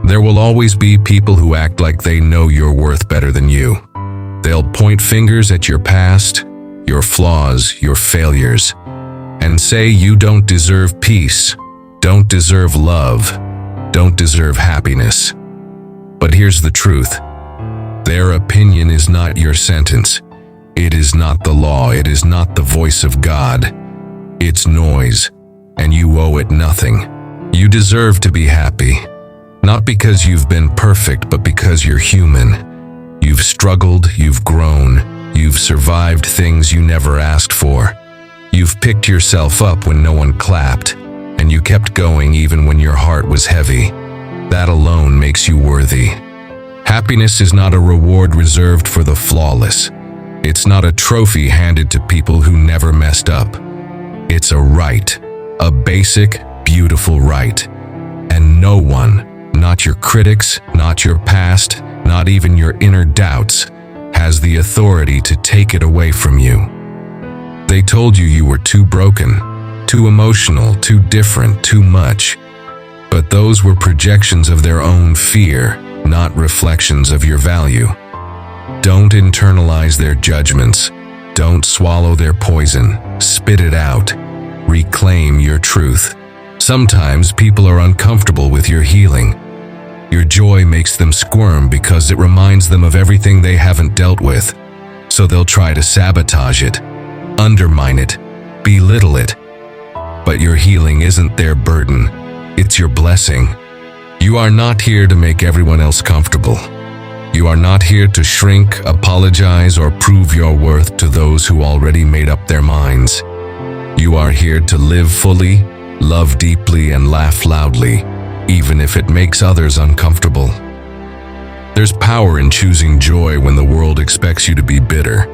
There will always be people who act like they know your worth better than you. They'll point fingers at your past, your flaws, your failures, and say you don't deserve peace, don't deserve love, don't deserve happiness. But here's the truth. Their opinion is not your sentence. It is not the law. It is not the voice of God. It's noise, and you owe it nothing. You deserve to be happy, not because you've been perfect, but because you're human. You've struggled, you've grown, you've survived things you never asked for. You've picked yourself up when no one clapped, and you kept going even when your heart was heavy. That alone makes you worthy. Happiness is not a reward reserved for the flawless. It's not a trophy handed to people who never messed up. It's a right, a basic, beautiful right. And no one, not your critics, not your past, not even your inner doubts, has the authority to take it away from you. They told you you were too broken, too emotional, too different, too much. But those were projections of their own fear, not reflections of your value. Don't internalize their judgments. Don't swallow their poison. Spit it out. Reclaim your truth. Sometimes people are uncomfortable with your healing. Your joy makes them squirm because it reminds them of everything they haven't dealt with. So they'll try to sabotage it, undermine it, belittle it. But your healing isn't their burden. It's your blessing. You are not here to make everyone else comfortable. You are not here to shrink, apologize, or prove your worth to those who already made up their minds. You are here to live fully, love deeply, and laugh loudly, even if it makes others uncomfortable. There's power in choosing joy when the world expects you to be bitter.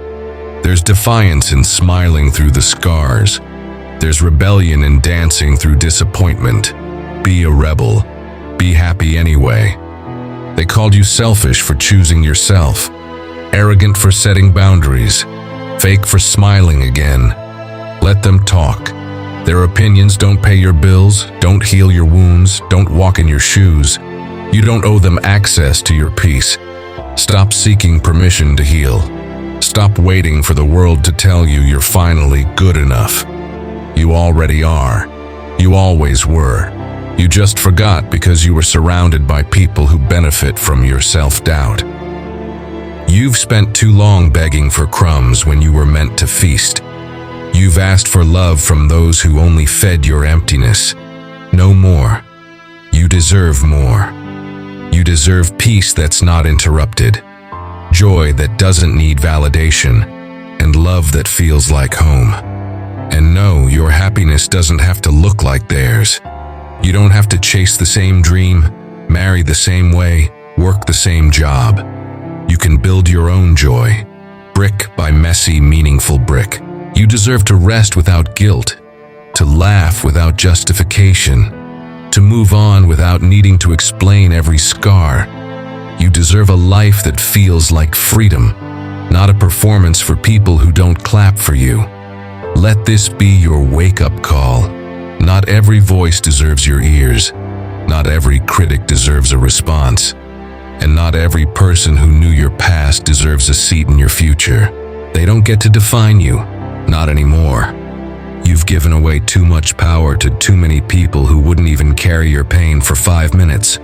There's defiance in smiling through the scars. There's rebellion in dancing through disappointment. Be a rebel. Be happy anyway. They called you selfish for choosing yourself, arrogant for setting boundaries, fake for smiling again. Let them talk. Their opinions don't pay your bills, don't heal your wounds, don't walk in your shoes. You don't owe them access to your peace. Stop seeking permission to heal. Stop waiting for the world to tell you you're finally good enough. You already are. You always were. You just forgot because you were surrounded by people who benefit from your self-doubt. You've spent too long begging for crumbs when you were meant to feast. You've asked for love from those who only fed your emptiness. No more. You deserve more. You deserve peace that's not interrupted, joy that doesn't need validation, and love that feels like home. And no, your happiness doesn't have to look like theirs. You don't have to chase the same dream, marry the same way, work the same job. You can build your own joy, brick by messy, meaningful brick. You deserve to rest without guilt, to laugh without justification, to move on without needing to explain every scar. You deserve a life that feels like freedom, not a performance for people who don't clap for you. Let this be your wake-up call. Not every voice deserves your ears. Not every critic deserves a response. And not every person who knew your past deserves a seat in your future. They don't get to define you. Not anymore. You've given away too much power to too many people who wouldn't even carry your pain for 5 minutes.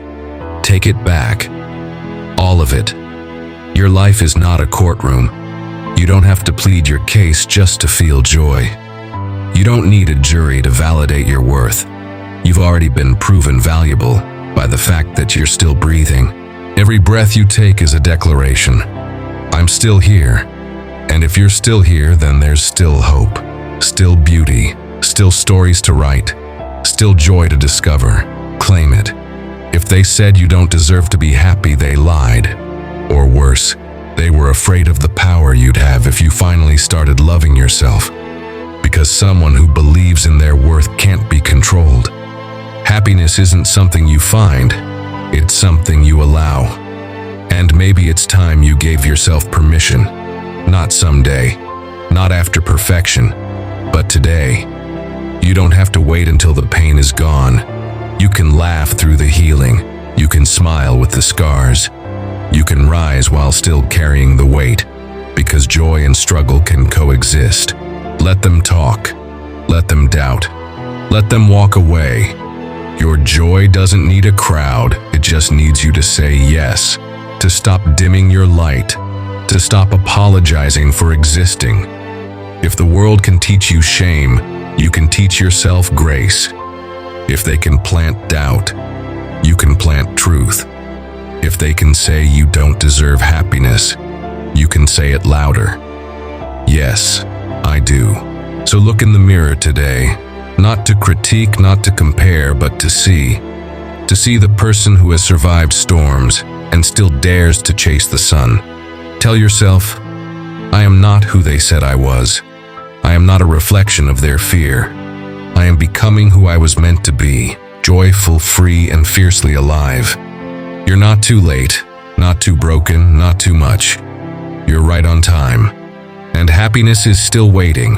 Take it back. All of it. Your life is not a courtroom. You don't have to plead your case just to feel joy. You don't need a jury to validate your worth. You've already been proven valuable by the fact that you're still breathing. Every breath you take is a declaration. I'm still here. And if you're still here, then there's still hope, still beauty, still stories to write, still joy to discover. Claim it. If they said you don't deserve to be happy, they lied. Or worse, they were afraid of the power you'd have if you finally started loving yourself. Because someone who believes in their worth can't be controlled. Happiness isn't something you find, it's something you allow. And maybe it's time you gave yourself permission. Not someday, not after perfection, but today. You don't have to wait until the pain is gone. You can laugh through the healing. You can smile with the scars. You can rise while still carrying the weight, because joy and struggle can coexist. Let them talk. Let them doubt. Let them walk away. Your joy doesn't need a crowd, it just needs you to say yes, to stop dimming your light, to stop apologizing for existing. If the world can teach you shame, you can teach yourself grace. If they can plant doubt, you can plant truth. If they can say you don't deserve happiness, you can say it louder. Yes, I do. So look in the mirror today, not to critique, not to compare, but to see the person who has survived storms and still dares to chase the sun. Tell yourself, I am not who they said I was. I am not a reflection of their fear. I am becoming who I was meant to be, joyful, free, and fiercely alive. You're not too late, not too broken, not too much. You're right on time. And happiness is still waiting,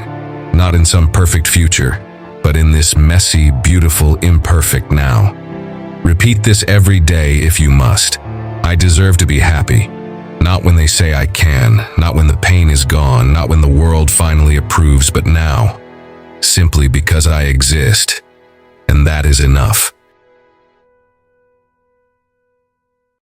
not in some perfect future, but in this messy, beautiful, imperfect now. Repeat this every day if you must. I deserve to be happy. Not when they say I can, not when the pain is gone, not when the world finally approves, but now. Simply because I exist. And that is enough.